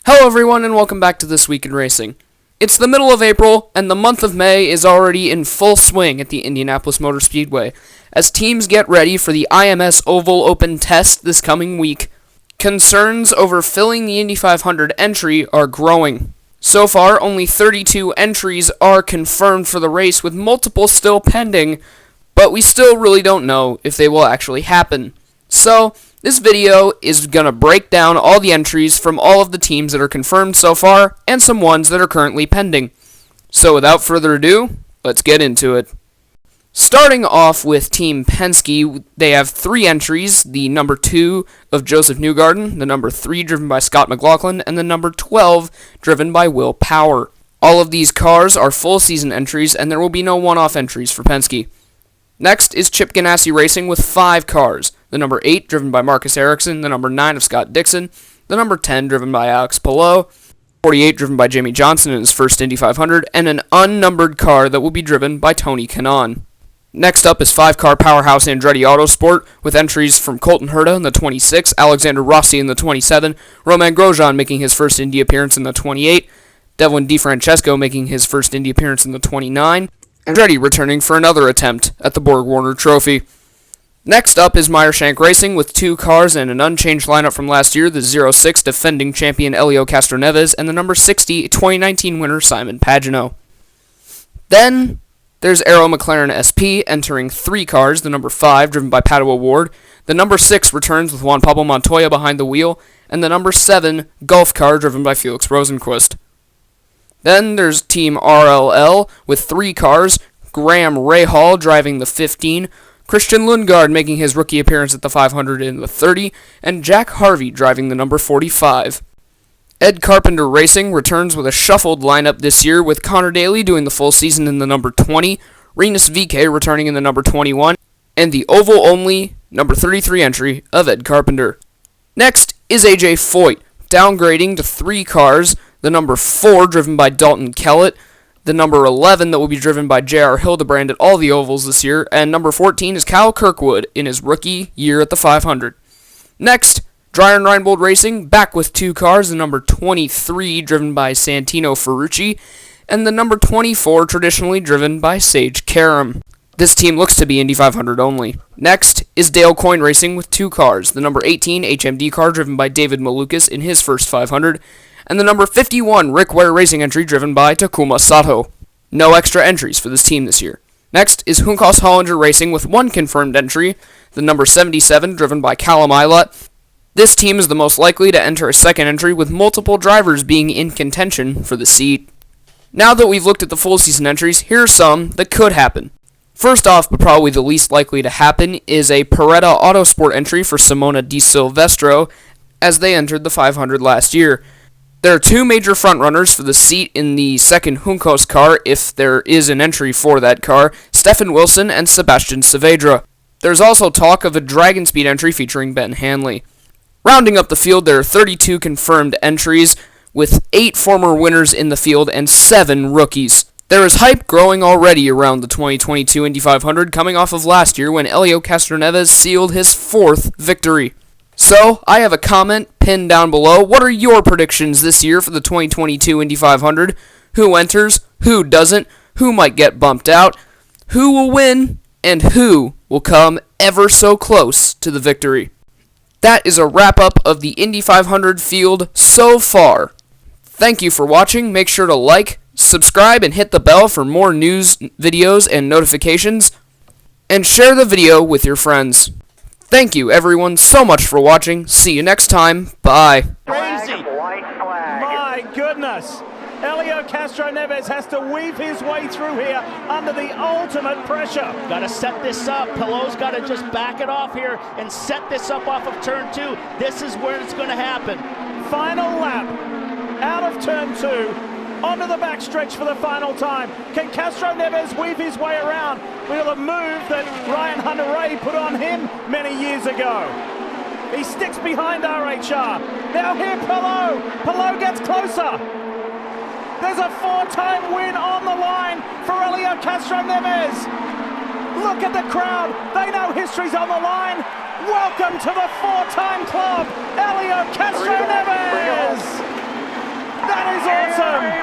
Hello everyone and welcome back to This Week in Racing. It's the middle of April and the month of May is already in full swing at the Indianapolis Motor Speedway. As teams get ready for the IMS Oval Open test this coming week, concerns over filling the Indy 500 entry are growing. So far, only 32 entries are confirmed for the race, with multiple still pending, but we still really don't know if they will actually happen. So, this video is going to break down all the entries from all of the teams that are confirmed so far, and some ones that are currently pending. So without further ado, let's get into it. Starting off with Team Penske, they have 3 entries, the number 2 of Joseph Newgarden, the number 3 driven by Scott McLaughlin, and the number 12 driven by Will Power. All of these cars are full season entries, and there will be no one-off entries for Penske. Next is Chip Ganassi Racing with 5 cars. The number 8 driven by Marcus Ericsson, the number 9 of Scott Dixon, the number 10 driven by Alex Palou, 48 driven by Jamie Johnson in his first Indy 500, and an unnumbered car that will be driven by Tony Kanaan. Next up is 5-car powerhouse Andretti Autosport, with entries from Colton Herta in the 26, Alexander Rossi in the 27, Romain Grosjean making his first Indy appearance in the 28, Devlin DeFrancesco making his first Indy appearance in the 29, Andretti returning for another attempt at the Borg-Warner Trophy. Next up is Meyer-Shank Racing with 2 cars and an unchanged lineup from last year, the 06 defending champion Helio Castroneves and the number 60 2019 winner Simon Pagenaud. Then there's Arrow McLaren SP entering 3 cars, the number 5 driven by Pato O'Ward, the number 6 returns with Juan Pablo Montoya behind the wheel, and the number 7 Golf car driven by Felix Rosenqvist. Then there's Team RLL with 3 cars, Graham Rahal driving the 15, Christian Lundgaard making his rookie appearance at the 500 in the 30, and Jack Harvey driving the number 45. Ed Carpenter Racing returns with a shuffled lineup this year, with Connor Daly doing the full season in the number 20, Rinus VeeKay returning in the number 21, and the oval-only number 33 entry of Ed Carpenter. Next is AJ Foyt, downgrading to 3 cars, the number 4 driven by Dalton Kellett, the number 11 that will be driven by J.R. Hildebrand at all the ovals this year, and number 14 is Kyle Kirkwood in his rookie year at the 500. Next, Dreyer and Reinbold Racing back with 2 cars, the number 23 driven by Santino Ferrucci, and the number 24 traditionally driven by Sage Karam. This team looks to be Indy 500 only. Next is Dale Coyne Racing with 2 cars, the number 18 HMD car driven by David Malukas in his first 500, and the number 51 Rick Ware Racing entry driven by Takuma Sato. No extra entries for this team this year. Next is Juncos Hollinger Racing with 1 confirmed entry, the number 77 driven by Callum Ilott. This team is the most likely to enter a second entry, with multiple drivers being in contention for the seat. Now that we've looked at the full season entries, here are some that could happen. First off, but probably the least likely to happen, is a Paretta Autosport entry for Simona Di Silvestro, as they entered the 500 last year. There are 2 major frontrunners for the seat in the second Juncos car, if there is an entry for that car, Stefan Wilson and Sebastian Saavedra. There's also talk of a Dragon Speed entry featuring Ben Hanley. Rounding up the field, there are 32 confirmed entries, with 8 former winners in the field and 7 rookies. There is hype growing already around the 2022 Indy 500, coming off of last year when Helio Castroneves sealed his 4th victory. So, I have a comment pinned down below. What are your predictions this year for the 2022 Indy 500? Who enters? Who doesn't? Who might get bumped out? Who will win? And who will come ever so close to the victory? That is a wrap-up of the Indy 500 field so far. Thank you for watching. Make sure to like, subscribe, and hit the bell for more news, videos, and notifications. And share the video with your friends. Thank you, everyone, so much for watching. See you next time. Bye. Crazy. My goodness. Helio Castroneves has to weave his way through here under the ultimate pressure. Got to set this up. Palou's got to just back it off here and set this up off of turn 2. This is where it's going to happen. Final lap out of turn 2. Onto the backstretch for the final time. Can Castroneves weave his way around with a move that Ryan Hunter-Reay put on him many years ago? He sticks behind RHR. Now here Palou. Palou gets closer. There's a 4-time win on the line for Helio Castroneves. Look at the crowd. They know history's on the line. Welcome to the 4-time club, Helio Castroneves. home.